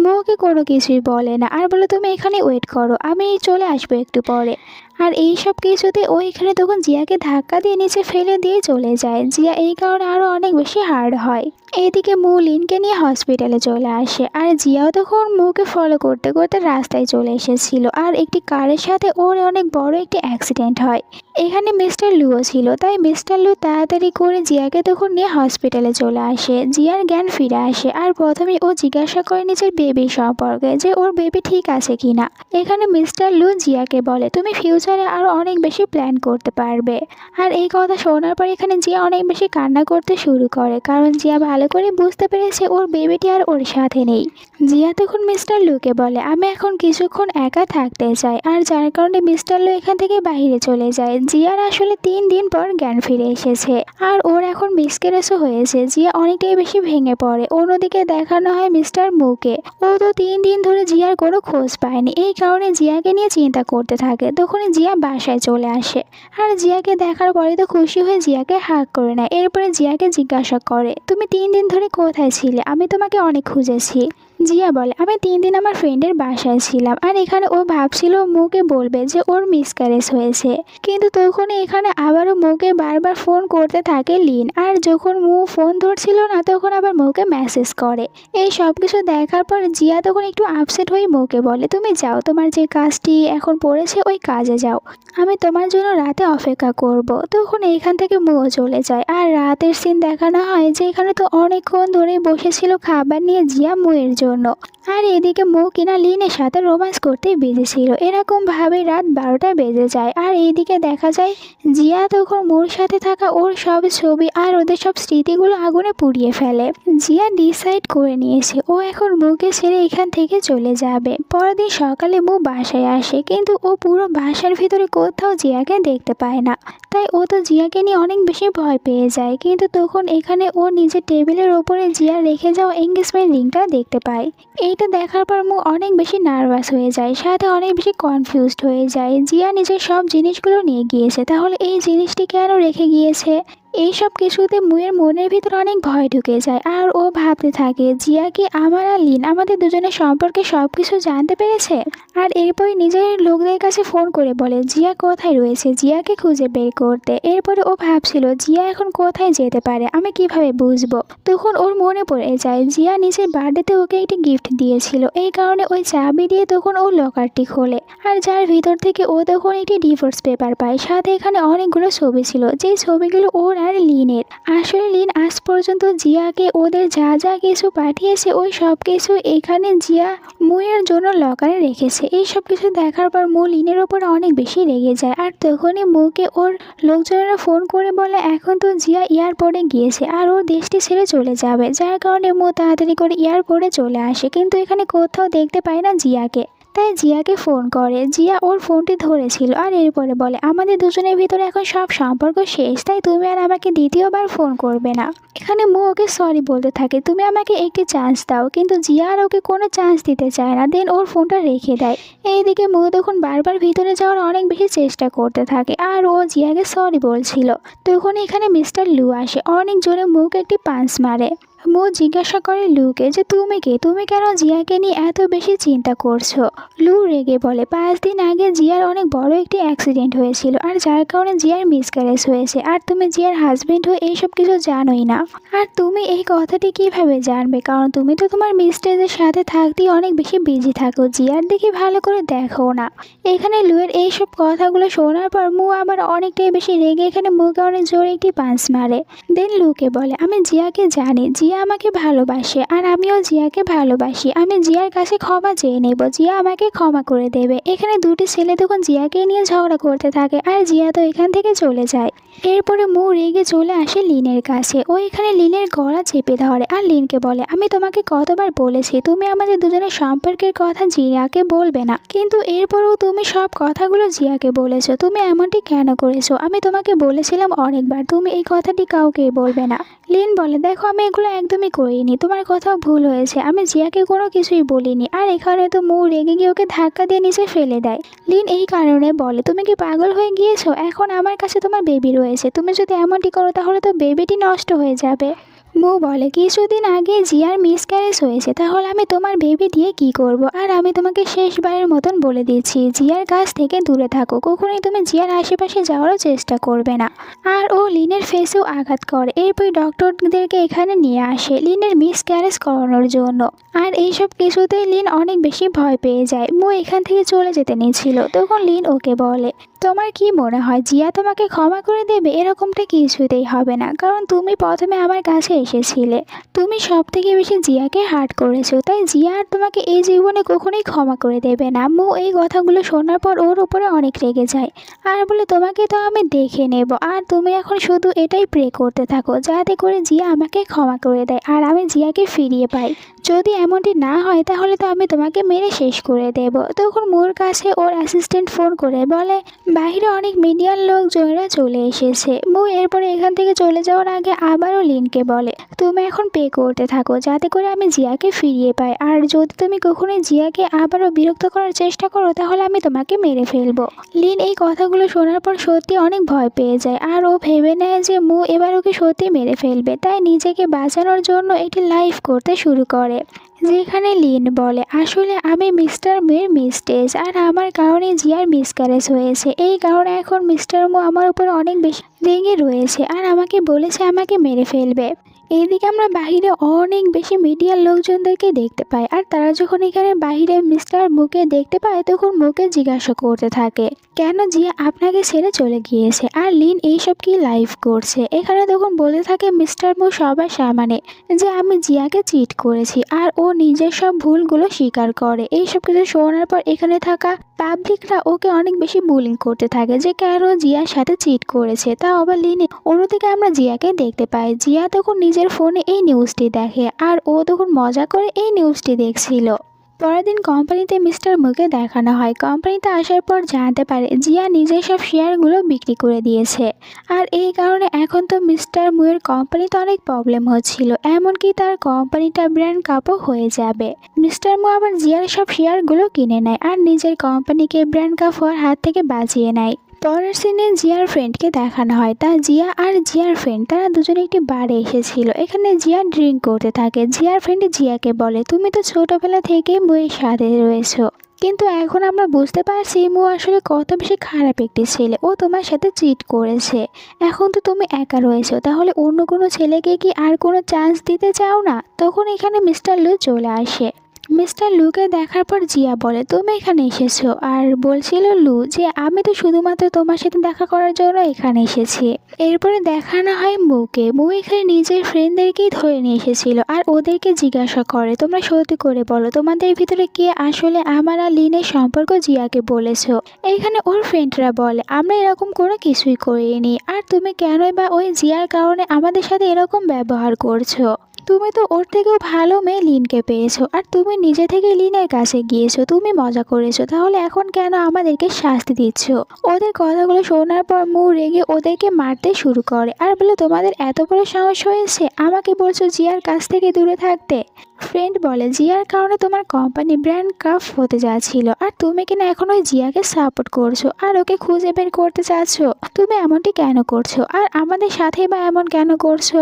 মুকে কোনো কিছুই বলে না আর বলে, তুমি এখানে ওয়েট করো, আমি চলে আসবো একটু পরে। আর এই সব কিছুতে ও এখানে তখন জিয়াকে ধাক্কা দিয়ে নিচে ফেলে দিয়ে চলে যায়। জিয়া এই কারণে আরও অনেক বেশি হার্ড হয়। এদিকে মু লিনকে নিয়ে হসপিটালে চলে আসে আর জিয়াও তখন মুকে ফলো করতে করতে রাস্তায় চলে এসেছিল। আর একটি কারের সাথে ওর অনেক বড় একটি অ্যাক্সিডেন্ট হয়। এখানে মিস্টার লুও ছিল, তাই মিস্টার লু তাড়াতাড়ি করে জিয়াকে তখন নিয়ে হসপিটালে চলে আসে। জিয়ার জ্ঞান ফিরে আসে আর প্রথমে ও জিজ্ঞাসা করে নিজের বেবি সম্পর্কে, যে ওর বেবি ঠিক আছে কিনা। এখানে মিস্টার লু জিয়াকে বলে, তুমি ফিউচারে আরও অনেক বেশি প্ল্যান করতে পারবে। আর এই কথা শোনার পর এখানে জিয়া অনেক বেশি কান্না করতে শুরু করে, কারণ জিয়া ভালো করে বুঝতে পেরেছে ওর বেবিটি আর ওর সাথে নেই। জিয়া তখন মিস্টার লুকে বলে, আমি এখন কিছুক্ষণ একা থাকতে চাই। আর যার কারণে মিস্টার লু এখান থেকে বাইরে চলে যায়। জিয়ার আসলে 3 দিন পর জ্ঞান ফিরে এসেছে আর ওর এখন মিসক্যারেজও হয়েছে। জিয়া অনেকটাই বেশি ভেঙে পড়ে। অন্যদিকে দেখানো হয় মিস্টার মুকে। ও তো 3 দিন ধরে জিয়ার কোনো খোঁজ পায়নি। এই কারণে জিয়াকে নিয়ে চিন্তা করতে থাকে। তখনই জিয়া বাসায় চলে আসে আর জিয়াকে দেখার পরে তো খুশি হয়ে জিয়াকে হাগ করে নেয়। এরপরে জিয়াকে জিজ্ঞাসা করে, তুমি 3 দিন ধরে কোথায় ছিলে? আমি তোমাকে অনেক খুঁজেছি। জিয়া বলে, আমি 3 দিন আমার ফ্রেন্ডের বাসায় ছিলাম। আর এখানে ও ভাবছিল মুকে বলবে যে ওর মিসক্যারেজ হয়েছে, কিন্তু তখন এখানে আবারও মুকে বারবার ফোন করতে থাকে লিন। আর যখন মু ফোন ধরছিল না তখন আবার মুকে মেসেজ করে। এই সব কিছু দেখার পর জিয়া তখন একটু আপসেট হয়ে মুকে বলে, তুমি যাও, তোমার যে কাজটি এখন পড়েছে ওই কাজে যাও, আমি তোমার জন্য রাতে অপেক্ষা করব। তখন এইখান থেকে মুও চলে যায়। আর রাতের সিন দেখানো হয় যে এখানে তো অনেকক্ষণ ধরে বসেছিল খাবার নিয়ে জিয়া মুয়ের জন্য। আর এদিকে মু কিনা লিনের সাথে রোম্যান্স করতে বিজি ছিল। এরকম ভাবে রাত 12টা বেজে যায়। আর এইদিকে দেখা যায় জিয়া তখন মুর সাথে থাকা ওর সব ছবি আর ওদের সব স্মৃতিগুলো আগুনে পুড়িয়ে ফেলে। জিয়া ডিসাইড করে নিয়েছে ও এখন মুকে ছেড়ে এখান থেকে চলে যাবে। পরের দিন সকালে মু বাসায় আসে, কিন্তু ও পুরো বাসার ভিতরে কোথাও জিয়াকে দেখতে পায় না। তাই ও তো জিয়াকে নিয়ে অনেক বেশি ভয় পেয়ে যায়। কিন্তু তখন এখানে ও নিজের টেবিলের ওপরে জিয়া রেখে যাওয়া এঙ্গেজমেন্ট রিংটা দেখতে পায়। এইটা দেখার পর মু অনেক বেশি নার্ভাস হয়ে যায়, সাথে অনেক বেশি কনফিউজড হয়ে যায়। জিয়া নিজের সব জিনিসগুলো নিয়ে গিয়েছে, তাহলে এই জিনিসটি কেন রেখে গিয়েছে? এইসব কিছুতে মুয়ের মনের ভিতরে অনেক ভয় ঢুকে যায়। আর ও ভাবতে থাকে, জিয়া কি আমার আর লিন আমাদের দুজনের সম্পর্কে সব কিছু জানতে পেরেছে? আর এরপরে নিজের লোকদের কাছে ফোন করে বলে জিয়া কোথায় রয়েছে, জিয়াকে খুঁজে বের করতে। এরপরে ও ভাবছিল জিয়া এখন কোথায় যেতে পারে, আমি কিভাবে বুঝবো। তখন ওর মনে পড়ে যায় জিয়া নিজের বার্থডেতে ওকে একটি গিফট দিয়েছিল। এই কারণে ওই চাবি দিয়ে তখন ও লকারটি খোলে, আর যার ভিতর থেকে ও তখন একটি ডিভোর্স পেপার পায়। সাথে এখানে অনেকগুলো ছবি ছিল, যেই ছবিগুলো ওর আর লিনের। আসলে লিন আজ পর্যন্ত জিয়াকে ওদের যা যা কিছু পাঠিয়েছে ওই সব কিছু এখানে জিয়া মুয়ের জন্য লকারে রেখেছে। এই সব কিছু দেখার পর মু লিনের ওপর অনেক বেশি রেগে যায়। আর তখনই মুকে ওর লোকজনেরা ফোন করে বলে এখন তো জিয়া এয়ারপোর্টে গিয়েছে আর ও দেশটি ছেড়ে চলে যাবে। যার কারণে মু তাড়াতাড়ি করে এয়ারপোর্টে চলে আসে, কিন্তু এখানে কোথাও দেখতে পায় না জিয়াকে। তাই জিয়াকে ফোন করে। জিয়া ওর ফোনটি ধরেছিল আর এরপরে বলে, আমাদের দুজনের ভিতরে এখন সব সম্পর্ক শেষ, তাই তুমি আর আমাকে দ্বিতীয়বার ফোন করবে না। এখানে মু ওকে সরি বলতে থাকে, তুমি আমাকে একটি চান্স দাও, কিন্তু জিয়া আর ওকে কোনো চান্স দিতে চায় না, দেন ওর ফোনটা রেখে দেয়। এইদিকে মু তখন বারবার ভিতরে যাওয়ার অনেক বেশি চেষ্টা করতে থাকে আর ও জিয়াকে সরি বলছিল। তখন এখানে মিস্টার লু আসে, অনেক জোরে মুকে একটি পাঞ্চ মারে। মু জিজ্ঞাসা করে লুকে যে তুমি কে, তুমি কেন জিয়াকে নিয়ে এত বেশি চিন্তা করছো। লু রেগে বলে, 5 দিন আগে জিয়ার অনেক বড় একটি অ্যাক্সিডেন্ট হয়েছিল আর যার কারণে জিয়ার মিসক্যারেজ হয়েছে, আর তুমি জিয়ার হাজবেন্ড হয়ে এইসব কিছু জানোই না। আর তুমি এই কথাটি কিভাবে জানবে, কারণ তুমি তো তোমার মিস্ট্রেসের সাথে থাকতেই অনেক বেশি বিজি থাকো, জিয়ার দিকে ভালো করে দেখো না। এখানে লুয়ের এইসব কথাগুলো শোনার পর মু আবার অনেকটাই বেশি রেগে এখানে মুকে অনেক জোরে একটি পাঞ্চ মারে। দেন লুকে বলে, আমি জিয়াকে জানি, জিয়া আমাকে ভালোবাসে আর আমিও জিয়াকে ভালোবাসি, আমি জিয়ার কাছে ক্ষমা চেয়ে নেব, জিয়া আমাকে ক্ষমা করে দেবে। এখানে দুটি ছেলে তখন জিয়াকে নিয়ে ঝগড়া করতে থাকে আর জিয়া তো এখান থেকে চলে যায়। এরপরে মু রেগে চলে আসে লিনের কাছে। ও এখানে লিনের গলা চেপে ধরে আর লিনকে বলে, আমি তোমাকে কতবার বলেছি তুমি আমাদের দুজনের সম্পর্কের কথা জিয়াকে বলবে না, কিন্তু এরপরও তুমি সব কথাগুলো জিয়াকে বলেছো, তুমি এমনটি কেন করেছো? আমি তোমাকে বলেছিলাম অনেকবার তুমি এই কথাটি কাউকেই বলবে না। লিন বলে, দেখো আমি এগুলো একদমই করিনি, তোমার কথাও ভুল হয়েছে, আমি জিয়াকে কোনো কিছুই বলিনি। আর এখানে তো মু রেগে গিয়ে ওকে ধাক্কা দিয়ে নিচে ফেলে দেয়। লিন এই কারণে বলে, তুমি কি পাগল হয়ে গিয়েছো? এখন আমার কাছে তোমার বেবি রয়েছে, তুমি যদি এমনটি করো তাহলে তো বেবিটি নষ্ট হয়ে যাবে। মু বলে, কিছুদিন আগে জিয়ার মিসক্যারেজ হয়েছে, তাহলে আমি তোমার বেবি দিয়ে কি করব? আর আমি তোমাকে শেষবারের মতন বলে দিচ্ছি, জিয়ার কাছ থেকে দূরে থাকো, কখনোই তুমি জিয়ার আশেপাশে যাওয়ারও চেষ্টা করবে না। আর ও লিনের ফেসেও আঘাত করে। এরপর ডক্টরদেরকে এখানে নিয়ে আসে লিনের মিসক্যারেজ করানোর জন্য। আর এইসব কিছুতেই লিন অনেক বেশি ভয় পেয়ে যায়। মু এখান থেকে চলে যেতে নিয়েছিল, তখন লিন ওকে বলে, তোমার কি মনে হয় জিয়া তোমাকে ক্ষমা করে দেবে? এরকমটা কিছুতেই হবে না, কারণ তুমি প্রথমে আমার কাছে এসেছিলে, তুমি সব থেকে বেশি জিয়াকে হার্ট করেছো, তাই জিয়া আর তোমাকে এই জীবনে কখনোই ক্ষমা করে দেবে না। মু এই কথাগুলো শোনার পর ওর উপরে অনেক রেগে যায় আর বলে, তোমাকে তো আমি দেখে নেব, আর তুমি এখন শুধু এটাই প্রে করতে থাকো যাতে করে জিয়া আমাকে ক্ষমা করে দেয় আর আমি জিয়াকে ফিরিয়ে পাই। যদি এমনটি না হয় তাহলে তো আমি তোমাকে মেরে শেষ করে দেব। তখন মুর কাছে ওর অ্যাসিস্ট্যান্ট ফোন করে বলে, বাইরে অনেক মিডিয়ার লোকজনেরা চলে এসেছে। মু এরপরে এখান থেকে চলে যাওয়ার আগে আবারও লিনকে বলে, তুমি এখন পে করতে থাকো যাতে করে আমি জিয়াকে ফিরিয়ে পাই, আর যদি তুমি কখনোই জিয়াকে আবারও বিরক্ত করার চেষ্টা করো তাহলে আমি তোমাকে মেরে ফেলবো। লিন এই কথাগুলো শোনার পর সত্যি অনেক ভয় পেয়ে যায় আর ও ভেবে নেয় যে মু এবার ওকে সত্যি মেরে ফেলবে, তাই নিজেকে বাঁচানোর জন্য একটি লাইভ করতে শুরু করে, যেখানে লিন বলে, আসলে আমি মিস্টার মুয়ের মিস্টেস আর আমার কারণে জিয়ার মিসক্যারেজ হয়েছে, এই কারণে এখন মিস্টার মু আমার উপর অনেক বেশি রেগে রয়েছে আর আমাকে বলেছে আমাকে মেরে ফেলবে। এইদিকে আমরা বাহিরে অনেক বেশি মিডিয়ার লোকজনদেরকে দেখতে পাই আর তারা যখন এখানে বাহিরে মিস্টার মুকে দেখতে পায় তখন মুকে জিজ্ঞাসা করতে থাকে, কেন জিয়া আপনাকে ছেড়ে চলে গিয়েছে আর লিন এইসব কি লাইভ করছে। এখানে তখন বলতে থাকে মিস্টার মু সবার সামনে যে আমি জিয়াকে চিট করেছি আর ও নিজের সব ভুলগুলো স্বীকার করে। এইসব কিছু শোনার পর এখানে থাকা পাবলিকরা ওকে অনেক বেশি বুলিং করতে থাকে যে কেন জিয়ার সাথে চিট করেছে। তা আবার লিনে অন্যদিকে আমরা জিয়াকে দেখতে পাই, জিয়া তখন নিজের ফোনে এই নিউজটি দেখে আর ও তখন মজা করে এই নিউজটি দেখছিল। পরের দিন কোম্পানিতে মিস্টার মুকে দেখানো হয়। কোম্পানিতে আসার পর জানতে পারে জিয়া নিজের সব শেয়ারগুলো বিক্রি করে দিয়েছে আর এই কারণে এখন তো মিস্টার মুয়ের কোম্পানিতে অনেক প্রবলেম হচ্ছিল, এমনকি তার কোম্পানিটা ব্র্যান্ড কাপও হয়ে যাবে। মিস্টার মু আবার জিয়ার সব শেয়ারগুলো কিনে নেয় আর নিজের কোম্পানিকে ব্র্যান্ড কাপ হওয়ার হাত থেকে বাঁচিয়ে নেয়। পরের সিনে জিয়ার ফ্রেন্ডকে দেখানো হয়, তা জিয়া আর জিয়ার ফ্রেন্ড তারা দুজনে একটি বারে এসেছিল। এখানে জিয়া ড্রিঙ্ক করতে থাকে। জিয়ার ফ্রেন্ড জিয়াকে বলে, তুমি তো ছোটবেলা থেকে মুয়ের সাথে রয়েছো, কিন্তু এখন আমরা বুঝতে পারছি মু আসলে কত বেশি খারাপ একটি ছেলে, ও তোমার সাথে চিট করেছে। এখন তো তুমি একা রয়েছো, তাহলে অন্য কোনো ছেলেকে কি আর কোনো চান্স দিতে চাও না? তখন এখানে মিস্টার লু চলে আসে। মিস্টার লুকে দেখার পর জিয়া বলে, তুমি এখানে এসেছো? আর বলছিল লু যে আমি তো শুধুমাত্র তোমার সাথে দেখা করার জন্য এখানে এসেছি। এরপরে দেখানো হয় মুকে। মু এখানে নিজের ফ্রেন্ডদেরকেই ধরে নিয়ে এসেছিল আর ওদেরকে জিজ্ঞাসা করে, তোমরা সত্যি করে বলো তোমাদের ভিতরে কে আসলে আমার আর লিনের সম্পর্ক জিয়াকে বলেছো। এখানে ওর ফ্রেন্ডরা বলে, আমরা এরকম কোনো কিছুই করিনি, আর তুমি কেনই বা ওই জিয়ার কারণে আমাদের সাথে এরকম ব্যবহার করছো। তুমি তো ওর থেকেও ভালো মেয়ে লিনকে পেয়েছো, আর তুমি নিজে থেকে লিনের কাছে গিয়েছো, তুমি মজা করেছো, তাহলে এখন কেন আমাদেরকে শাস্তি দিচ্ছ? ওদের কথাগুলো শোনার পর মু রেগে ওদেরকে মারতে শুরু করে আর বলে, তোমাদের এত বড় সাহস হয়েছে আমাকে বলছো জিয়ার কাছ থেকে দূরে থাকতে? ফ্রেন্ড বলে, জিয়ার কারণে তোমার কোম্পানি ব্র্যান্ড কাপ হতে যাচ্ছিল, আর তুমি কিনা এখন ওই জিয়াকে সাপোর্ট করছো আর ওকে খুঁজে বের করতে চাচ্ছ। তুমি এমনটি কেন করছো, আর আমাদের সাথে বা এমন কেন করছো?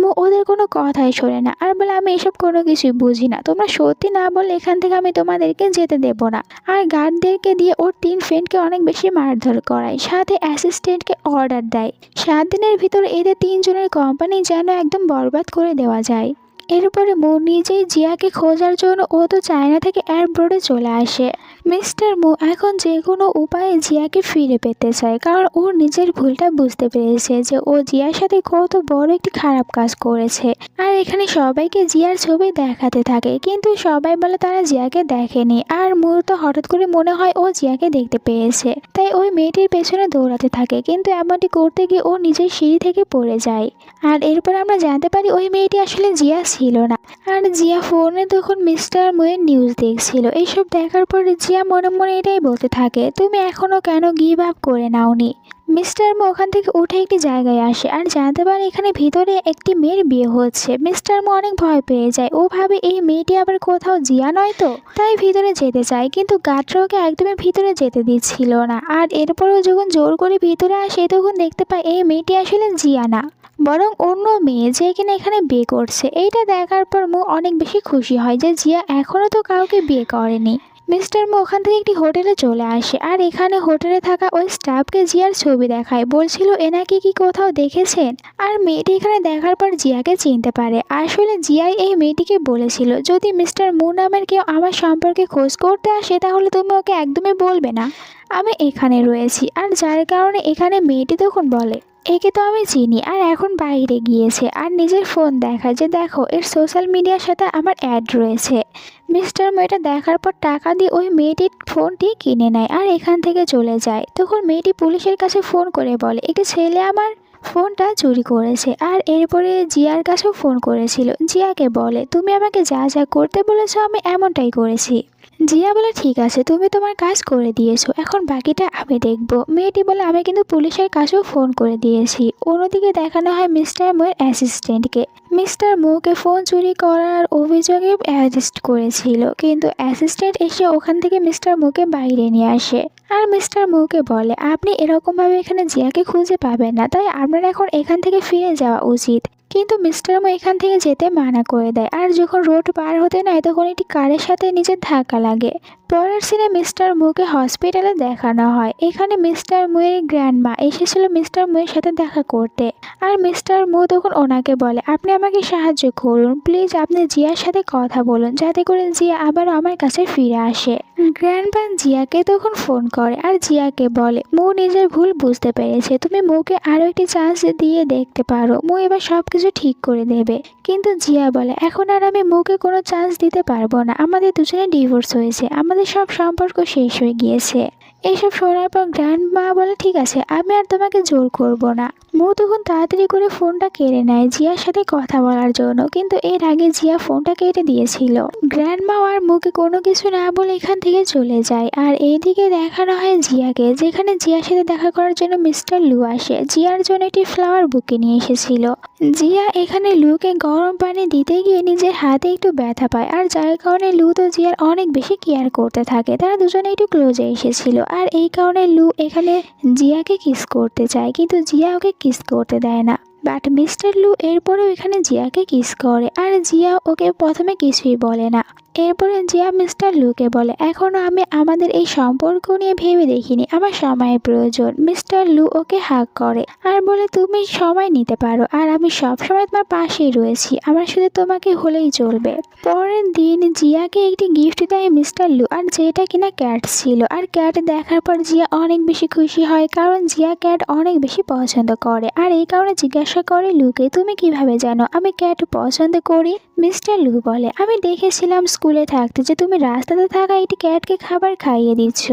মু ওদের কোনো কথাই শোনে না আর বলে, আমি এসব কোনো কিছুই বুঝি না, তোমরা সত্যি না বললে এখান থেকে আমি তোমাদেরকে যেতে দেব না। আর গার্ডদেরকে দিয়ে ওর 3 ফ্রেন্ডকে অনেক বেশি মারধর করায়, সাথে অ্যাসিস্ট্যান্টকে অর্ডার দেয় 7 দিনের ভিতর এদের 3 জনের কোম্পানি যেন একদম বরবাদ করে দেওয়া যায়। এরপরে মু নিজেই জিয়াকে খোঁজার জন্য ও তো চায়না থেকে এয়ারপোর্টে চলে আসে। মিস্টার মু এখন যে কোনো উপায়ে জিয়াকে ফিরে পেতে চায়, কারণ ও নিজের ভুলটা বুঝতে পেরেছে যে ও জিয়ার সাথে কত বড় একটি খারাপ কাজ করেছে। আর এখানে সবাইকে জিয়ার ছবি দেখাতে থাকে, কিন্তু সবাই বলে তারা জিয়াকে দেখেনি। আর মুর তো হঠাৎ করে মনে হয় ও জিয়াকে দেখতে পেয়েছে, তাই ওই মেয়েটির পেছনে দৌড়াতে থাকে, কিন্তু এমনটি করতে গিয়ে ও নিজের সিঁড়ি থেকে পড়ে যায়। আর এরপর আমরা জানতে পারি ওই মেয়েটি আসলে জিয়া ছিল না। আর জিয়া ফোনে তখন মিস্টার মুয়ের নিউজ দেখছিল। এইসব দেখার পরে জিয়া মনে মনে এটাই বলতে থাকে, তুমি এখনো কেন গিভ আপ করে নাওনি? মিস্টার মু ওখান থেকে উঠে একটি জায়গায় আসে আর জানতে পারে এখানে ভিতরে একটি মেয়ের বিয়ে হচ্ছে। মিস্টার মু অনেক ভয় পেয়ে যায়, ও ভাবে এই মেয়েটি আবার কোথাও জিয়া নয় তো, তাই ভিতরে যেতে চায়, কিন্তু গার্ডরা ওকে একদমই ভিতরে যেতে দিচ্ছিল না। আর এরপরও যখন জোর করে ভিতরে আসে তখন দেখতে পায় এই মেয়েটি আসলে জিয়া না, বরং অন্য মেয়ে যে কিনা এখানে বিয়ে করছে। এইটা দেখার পর মু অনেক বেশি খুশি হয় যে জিয়া এখনও তো কাউকে বিয়ে করেনি। মিস্টার মু ওখান থেকে একটি হোটেলে চলে আসে আর এখানে হোটেলে থাকা ওই স্টাফকে জিয়ার ছবি দেখায়, বলছিল এনাকে কি কোথাও দেখেছেন। আর মেয়েটি এখানে দেখার পর জিয়াকে চিনতে পারে। আসলে জিয়াই এই মেয়েটিকে বলেছিল, যদি মিস্টার মু নামের কেউ আমার সম্পর্কে খোঁজ করতে আসে তাহলে তুমি ওকে একদমই বলবে না আমি এখানে রয়েছি। আর যার কারণে এখানে মেয়েটি তখন বলে, একে তো আমি চিনি, আর এখন বাইরে গিয়েছে আর নিজের ফোন দেখায় যে দেখো এর সোশ্যাল মিডিয়ার সাথে আমার অ্যাড রয়েছে। মিস্টার মেয়েটা দেখার পর টাকা দিয়ে ওই মেয়েটির ফোনটি কিনে নেয় আর এখান থেকে চলে যায়। তখন মেয়েটি পুলিশের কাছে ফোন করে বলে, একটি ছেলে আমার ফোনটা চুরি করেছে। আর এরপরে জিয়ার কাছেও ফোন করেছিল, জিয়াকে বলে, তুমি আমাকে যা যা করতে বলেছো আমি এমনটাই করেছি। জিয়া বলে, ঠিক আছে, তুমি তোমার কাজ করে দিয়েছো, এখন বাকিটা আমি দেখব। মেয়েটি বলে, আমি কিন্তু পুলিশের কাছেও ফোন করে দিয়েছি। অন্যদিকে দেখানো হয় মিস্টার মুয়ের অ্যাসিস্ট্যান্টকে। মিস্টার মুকে ফোন চুরি করার অভিযোগে অ্যারেস্ট করেছিল, কিন্তু অ্যাসিস্ট্যান্ট এসে ওখান থেকে মিস্টার মুকে বাইরে নিয়ে আসে। আর মিস্টার মুকে বলে, আপনি এরকমভাবে এখানে জিয়াকে খুঁজে পাবেন না, তাই আপনার এখন এখান থেকে ফিরে যাওয়া উচিত। কিন্তু মিস্টার মু এখান থেকে যেতে মানা করে দেয়। আর যখন রোড পার হতে নেয় তখন একটি কারের সাথে নিজের ধাক্কা লাগে। পরের সিনে মিস্টার মুকে হসপিটালে দেখানো হয়। এখানে মিস্টার মুয়ের গ্র্যান্ডমা এসেছিল মিস্টার মুয়ের সাথে দেখা করতে। আর মিস্টার মু তখন ওনাকে বলে, আপনি আমাকে সাহায্য করুন প্লিজ, আপনি জিয়ার সাথে কথা বলুন যাতে করে জিয়া আবারও আমার কাছে ফিরে আসে। গ্র্যান্ডমা জিয়াকে তখন ফোন করে আর জিয়াকে বলে, মু নিজের ভুল বুঝতে পেরেছে, তুমি মুকে আরও একটি চান্স দিয়ে দেখতে পারো, মু এবার সব কিছু ঠিক করে দেবে। কিন্তু জিয়া বলে, এখন আর আমি মুকে কোনো চান্স দিতে পারবো না, আমাদের দুজনে ডিভোর্স হয়েছে, আমাদের সব সম্পর্ক শেষ হয়ে গিয়েছে। এইসব শোনার পর গ্র্যান্ডমা বলে, ঠিক আছে, আমি আর তোমাকে জোর করব না। মু তখন তাড়াতাড়ি করে ফোনটা কেড়ে নেয় জিয়ার সাথে কথা বলার জন্য, কিন্তু এর আগে জিয়া ফোনটা কেটে দিয়েছিল। গ্র্যান্ডমা আর মুকে কোনো কিছু না বলে এখান থেকে চলে যায়। আর এইদিকে দেখানো হয় জিয়াকে, যেখানে জিয়ার সাথে দেখা করার জন্য মিস্টার লু আসে। জিয়ার জন্য একটি ফ্লাওয়ার বুকে নিয়ে এসেছিল। জিয়া এখানে লুকে গরম পানি দিতে গিয়ে নিজের হাতে একটু ব্যথা পায়, আর যার কারণে লু তো জিয়ার অনেক বেশি কেয়ার করতে থাকে। তারা দুজনে একটু ক্লোজে এসেছিল, আর এই কারণে লু এখানে জিয়াকে কিস করতে চায়, কিন্তু জিয়া ওকে কিস করতে দেয় না। বাট মিস্টার লু এরপরেও এখানে জিয়াকে কিস করে, আর জিয়া ওকে প্রথমে কিছুই বলে না। এরপরে জিয়া মিস্টার লুকে বলে, এখনও আমি আমাদের এই সম্পর্ক নিয়ে ভেবে দেখিনি, আমার সময়ের প্রয়োজন। মিস্টার লু ওকে হাগ করে আর বলে, তুমি সময় নিতে পারো, আর আমি সবসময় তোমার পাশেই রয়েছি, আমার সাথে তোমাকে হলেই চলবে। পরের দিন জিয়াকে একটি গিফট দেয় মিস্টার লু, আর যেটা কিনা ক্যাট ছিল। আর ক্যাট দেখার পর জিয়া অনেক বেশি খুশি হয়, কারণ জিয়া ক্যাট অনেক বেশি পছন্দ করে। আর এই কারণে জিজ্ঞাসা করে লুকে, তুমি কিভাবে জানো আমি ক্যাট পছন্দ করি? মিস্টার লু বলে, আমি দেখেছিলাম স্কুলে থাকতে যে তুমি রাস্তাতে থাকা একটি ক্যাটকে খাবার খাইয়ে দিচ্ছ।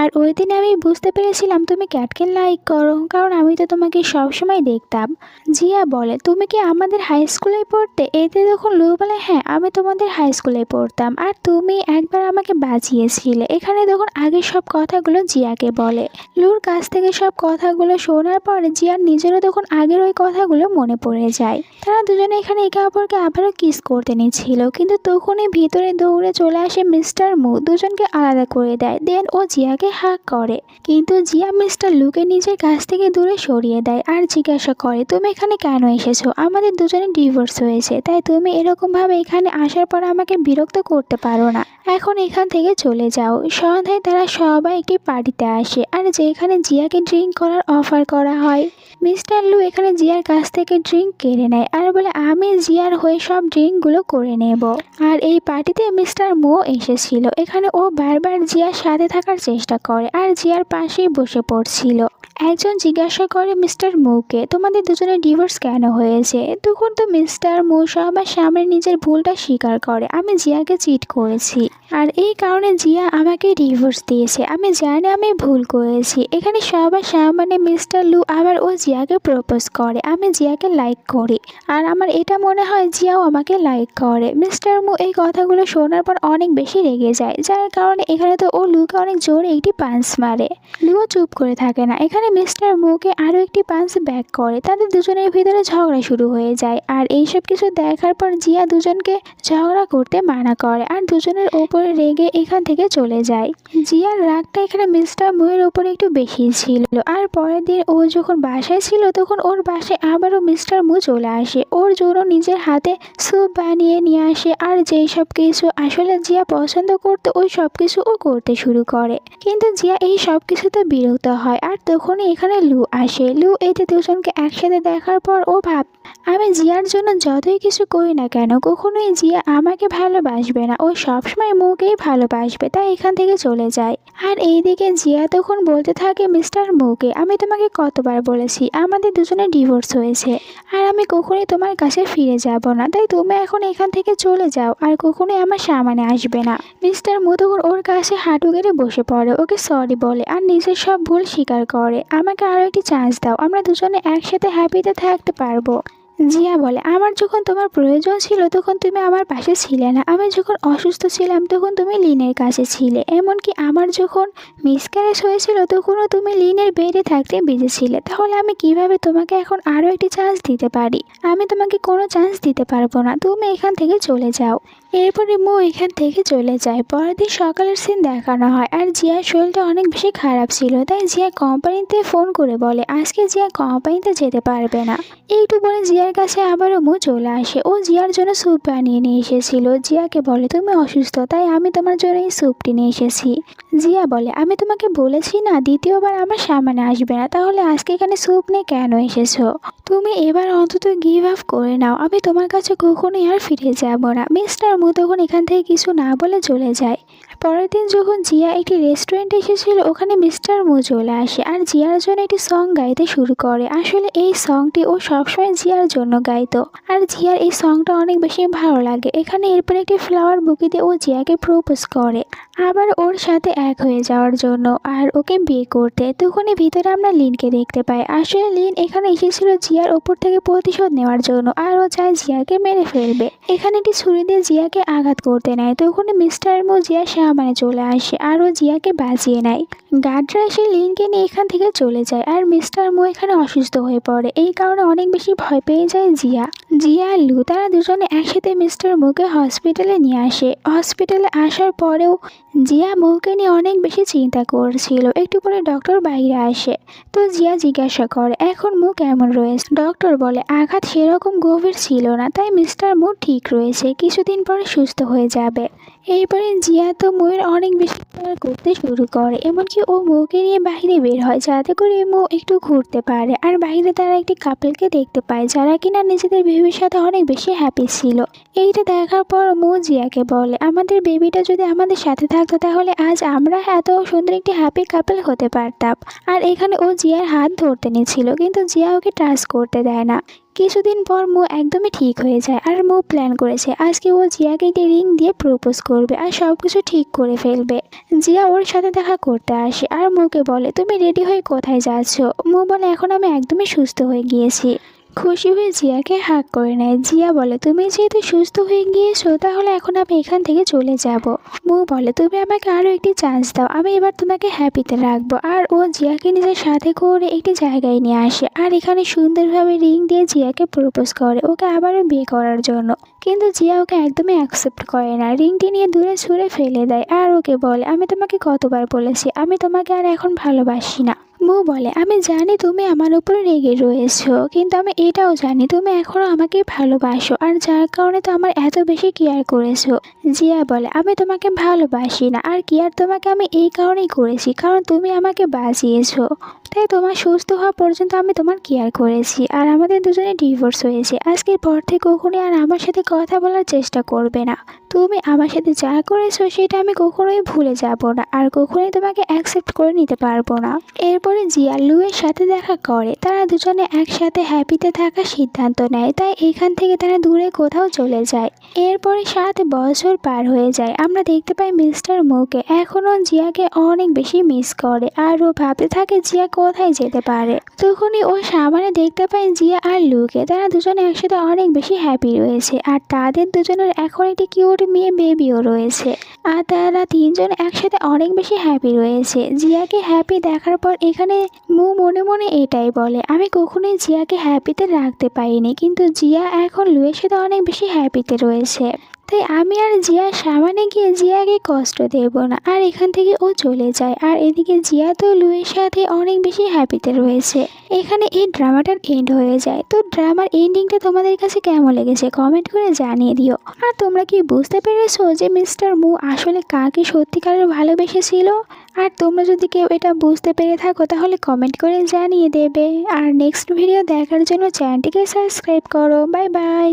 আর ওই দিন আমি বুঝতে পেরেছিলাম তুমি ক্যাটকে লাইক করো, কারণ আমি তো তোমাকে সবসময় দেখতাম। জিয়া বলে, তুমি কি আমাদের হাই স্কুলে পড়তে? এতে তখন লু বলে, হ্যাঁ আমি তোমাদের হাই স্কুলে পড়তাম, আর তুমি একবার আমাকে বাঁচিয়েছিলে। এখানে তখন আগের সব কথাগুলো জিয়াকে বলে। লুর কাছ থেকে সব কথাগুলো শোনার পর জিয়ার নিজেরও তখন আগের ওই কথাগুলো মনে পড়ে যায়। তারা দুজনে এখানে একে অপরকে আবারও কিস করতে নিচ্ছিল, কিন্তু তখনই ভিতরে দৌড়ে চলে আসে মিস্টার মু, দুজনকে আলাদা করে দেয়। দেন ও জিয়াকে হাক করে, কিন্তু জিয়া মিস্টার লুকে নিজের কাছ থেকে দূরে সরিয়ে দেয় আর জিজ্ঞাসা করে, তুমি এখানে কেন এসেছো? আমাদের দুজনের ডিভোর্স হয়েছে, তাই তুমি এরকমভাবে এখানে আসার পর আমাকে বিরক্ত করতে পারো না। এখন এখান থেকে চলে যাও। সন্ধ্যায় তারা সবাই একটি পার্টিতে আসে, আর যেখানে জিয়াকে ড্রিঙ্ক করার অফার করা হয়। মিস্টার লু এখানে জিয়ার কাছ থেকে ড্রিঙ্ক কেড়ে নেয় আর বলে, আমি জিয়ার হয়ে সব ড্রিঙ্কগুলো করে নেব। আর এই পার্টিতে মিস্টার মো এসেছিল। এখানে ও বারবার জিয়ার সাথে থাকার চেষ্টা করে আর জিয়ার পাশেই বসে পড়ছিল। একজন জিজ্ঞাসা করে মিস্টার মুকে, তোমাদের দুজনের ডিভোর্স কেন হয়েছে? তখন তো মিস্টার মু সবার সামনে নিজের ভুলটা স্বীকার করে, আমি জিয়াকে চিট করেছি আর এই কারণে জিয়া আমাকে ডিভোর্স দিয়েছে। আমি জানি আমি ভুল করেছি। এখানে সবার সামনে মিস্টার লু আবার ও জিয়াকে প্রপোজ করে, আমি জিয়াকে লাইক করি আর আমার এটা মনে হয় জিয়াও আমাকে লাইক করে। মিস্টার মু এই কথাগুলো শোনার পর অনেক বেশি রেগে যায়, যার কারণে এখানে তো ও লুকে অনেক জোরে একটি পাঞ্চ মারে। লুও চুপ করে থাকে না। এখানে মিস্টার মুকে আরও একটি পাঞ্চ ব্যাক করে। তাদের দুজনের ভিতরে ঝগড়া শুরু হয়ে যায়, আর এইসব কিছু দেখার পর জিয়া দুজনকে ঝগড়া করতে মানা করে আর দুজনের ওপরে রেগে এখান থেকে চলে যায়। জিয়ার রাগটা এখানে মিস্টার মুয়ের ওপরে একটু বেশি ছিল। আর পরের দিন ও যখন বাসায় ছিল তখন ওর বাসায় আবারও মিস্টার মু চলে আসে। ওর জন্য নিজের হাতে স্যুপ বানিয়ে নিয়ে আসে, আর যেই সব কিছু আসলে জিয়া পছন্দ করতো ওই সব কিছু ও করতে শুরু করে। কিন্তু জিয়া এই সব কিছুতে বিরক্ত হয়, আর তখনই এখানে লু আসে। লু এতে দুজনকে একসাথে দেখার পর ও ভাব, আমি জিয়ার জন্য যতই কিছু করি না কেন কখনোই জিয়া আমাকে ভালোবাসবে না, ও সবসময় মুকেই ভালোবাসবে, তাই এখান থেকে চলে যায়। আর এইদিকে জিয়া তখন বলতে থাকে মিস্টার মুকে, আমি তোমাকে কতবার বলেছি আমাদের দুজনের ডিভোর্স হয়েছে, আর আমি কখনোই তোমার কাছে ফিরে যাব না, তাই তুমি এখন এখান থেকে চলে যাও আর কখনোই আমার সামনে আসবে না। মিস্টার মু তখন ওর কাছে হাঁটু গেড়ে বসে পড়ে, ওকে সরি বলে আর নিজের সব ভুল স্বীকার করে। আমাকে আরও একটি চান্স দাও, আমরা দুজনে একসাথে হ্যাপিতে থাকতে পারবো। জিয়া বলে, আমার যখন তোমার প্রয়োজন ছিল তখন তুমি আমার পাশে ছিলে না। আমি যখন অসুস্থ ছিলাম তখন তুমি লিনের কাছে ছিলে। এমনকি আমার যখন মিসক্যারেজ হয়েছিল তখনও তুমি লিনের বেডে থাকতে বেঁচেছিলে। তাহলে আমি কিভাবে তোমাকে এখন আরও একটি চান্স দিতে পারি? আমি তোমাকে কোনো চান্স দিতে পারবো না, তুমি এখান থেকে চলে যাও। এরপরে মো এখান থেকে চলে যায়। পরের দিন সকালের সিন দেখানো হয়, আর জিয়ার শরীরটা অনেক বেশি খারাপ ছিল, তাই জিয়া কোম্পানিতে ফোন করে বলে আজকে জিয়া কোম্পানিতে যেতে পারবে না। একটু বলে জিয়ার কাছে আবারও মু চলে আসে। ও জিয়ার জন্য স্যুপ বানিয়ে নিয়ে এসেছিল। জিয়াকে বলে, তুমি অসুস্থ তাই আমি তোমার জন্য এই স্যুপটি নিয়ে এসেছি। জিয়া বলে, আমি তোমাকে বলেছি না দ্বিতীয়বার আমার সামনে আসবে না, তাহলে আজকে এখানে স্যুপ নিয়ে কেন এসেছো? তুমি এবার অন্তত গিভ আপ করে নাও, আমি তোমার কাছে কখনোই আর ফিরে যাব না। মিস্টার মু তখন এখান থেকে কিছু না বলে চলে যায়। পরের দিন যখন জিয়া একটি রেস্টুরেন্টে এসেছিল ওখানে মিস্টার মু চলে আসে আর জিয়ার জন্য একটি সং গাইতে শুরু করে। আসলে এই সংটি ও সবসময় জিয়ার জন্য গাইতো, আর জিয়ার এই সংটা অনেক বেশি ভালো লাগে। এখানে এরপর একটি ফ্লাওয়ার বুকিতে ও জিয়াকে প্রপোজ করে আবার ওর সাথে এক হয়ে যাওয়ার জন্য আর ওকে বিয়ে করতে। তখনই ভিতরে আমরা লিনকে দেখতে পাই। আসলে লিন এখানে এসেছিল জিয়ার ওপর থেকে প্রতিশোধ নেওয়ার জন্য, আর ও চায় জিয়াকে মেরে ফেলবে। এখানে একটি ছুরি দিয়ে জিয়াকে আঘাত করতে নেয়। তখনই মিস্টার মু জিয়ার সামনে চলে আসে আর ও জিয়াকে বাঁচিয়ে নেয়। গার্ডরা এসে লিনকে নিয়ে এখান থেকে চলে যায়, আর মিস্টার মু এখানে অসুস্থ হয়ে পড়ে। এই কারণে অনেক বেশি ভয় পেয়ে যায় জিয়া। জিয়া আর লু তারা দুজনে একসাথে মিস্টার মুকে হসপিটালে নিয়ে আসে। হসপিটালে আসার পরেও জিয়া মুকে নিয়ে অনেক বেশি চিন্তা করছিল। একটু পরে ডক্টর বাইরে আসে, তো জিয়া জিজ্ঞাসা করে এখন মু কেমন রয়েছে। ডক্টর বলে আঘাত সেরকম গভীর ছিল না, তাই মিস্টার মু ঠিক রয়েছে, কিছুদিন পরে সুস্থ হয়ে যাবে। এরপরে জিয়া তো মুয়ের অনেক বেশি কেয়ার করতে শুরু করে, এমনকি ও মুকে নিয়ে বাইরে বের হয় যাতে করে মু একটু ঘুরতে পারে। আর বাইরে তারা একটি কাপলকে দেখতে পায় যারা কিনা নিজেদের বেবির সাথে অনেক বেশি হ্যাপি ছিল। এইটা দেখার পর মু জিয়াকে বলে আমাদের বেবিটা যদি আমাদের সাথে থাকতো তাহলে আজ আমরা এত সুন্দর একটি হ্যাপি কাপল হতে পারতাম। আর এখানে ও জিয়ার হাত ধরতে নিয়েছিল, কিন্তু জিয়া ওকে টাচ করতে দেয় না। কিছুদিন পর মু একদমই ঠিক হয়ে যায় আর মু প্ল্যান করেছে আজকে ও জিয়াকে একটি রিং দিয়ে প্রপোজ করবে আর সবকিছু ঠিক করে ফেলবে। জিয়া ওর সাথে দেখা করতে আসে আর মুকে বলে তুমি রেডি হয়ে কোথায় যাচ্ছ। মু বলে এখন আমি একদমই সুস্থ হয়ে গিয়েছি। খুশি হয়ে জিয়াকে হাগ করে নেয়। জিয়া বলে তুমি যেহেতু সুস্থ হয়ে গিয়েছো তাহলে এখন আমি এখান থেকে চলে যাব। মু বলে তুমি আমাকে আরও একটি চান্স দাও, আমি এবার তোমাকে হ্যাপিতে রাখবো। আর ও জিয়াকে নিজের সাথে করে একটি জায়গায় নিয়ে আসে আর এখানে সুন্দরভাবে রিং দিয়ে জিয়াকে প্রপোজ করে ওকে আবারও বিয়ে করার জন্য। কিন্তু জিয়া ওকে একদমই অ্যাকসেপ্ট করে না, রিংটি নিয়ে দূরে ছুঁড়ে ফেলে দেয় আর ওকে বলে আমি তোমাকে কতবার বলেছি আমি তোমাকে আর এখন ভালোবাসি না। মু বলে আমি জানি তুমি আমার উপরে রেগে রয়েছো, কিন্তু আমি এটাও জানি তুমি এখনও আমাকে ভালোবাসো আর যার কারণে তো আমার এত বেশি কেয়ার করেছো। জিয়া বলে আমি তোমাকে ভালোবাসি না, আর কেয়ার তোমাকে আমি এই কারণেই করেছি কারণ তুমি আমাকে বাঁচিয়েছো, তাই তোমার সুস্থ হওয়া পর্যন্ত আমি তোমার কেয়ার করেছি। আর আমাদের দুজনে ডিভোর্স হয়েছে, আজকের পর থেকে কখনোই আর আমার সাথে কথা বলার চেষ্টা করবে না। তুমি আমার সাথে যা করেছো সেটা আমি কখনোই ভুলে যাব না আর কখনোই তোমাকে অ্যাকসেপ্ট করে নিতে পারবো না। এরপরে জিয়া লুয়ের সাথে দেখা করে, তারা দুজনে একসাথে হ্যাপিতে থাকার সিদ্ধান্ত নেয়, তাই এখান থেকে তারা দূরে কোথাও চলে যায়। এরপরে 7 বছর পার হয়ে যায়। আমরা দেখতে পাই মিস্টার মুকে এখনও জিয়াকে অনেক বেশি মিস করে আর ও ভাবতে থাকে জিয়া কোথায় যেতে পারে। তখনই ও সামনে দেখতে পায় জিয়া আর লুকে, তারা দুজনে একসাথে অনেক বেশি হ্যাপি রয়েছে আর তাদের দুজনের এখন একটি কিউট মেয়ে বেবিও রয়েছে আর তারা তিনজন একসাথে অনেক বেশি হ্যাপি রয়েছে। জিয়াকে হ্যাপি দেখার পর এখানে মু মনে মনে এটাই বলে আমি কখনোই জিয়াকে হ্যাপিতে রাখতে পারিনি, কিন্তু জিয়া এখন লুয়ের সাথে অনেক বেশি হ্যাপিতে রয়েছে, তাই আমি আর জিয়ার সামনে গিয়ে জিয়াকে কষ্ট দেব না। আর এখান থেকে ও চলে যায় আর এদিকে জিয়া তো লুয়ের সাথে অনেক বেশি হ্যাপিতে রয়েছে। এখানে এই ড্রামাটার এন্ড হয়ে যায়। তো ড্রামার এন্ডিংটা তোমাদের কাছে কেমন লেগেছে কমেন্ট করে জানিয়ে দিও। আর তোমরা কি বুঝতে পেরেছো যে মিস্টার মু আসলে কাকে সত্যিকারের ভালোবেসেছিল? আর তোমরা যদি কেউ এটা বুঝতে পেরে থাকো তাহলে কমেন্ট করে জানিয়ে দেবে। আর নেক্সট ভিডিও দেখার জন্য চ্যানেলটিকে সাবস্ক্রাইব করো। Bye bye.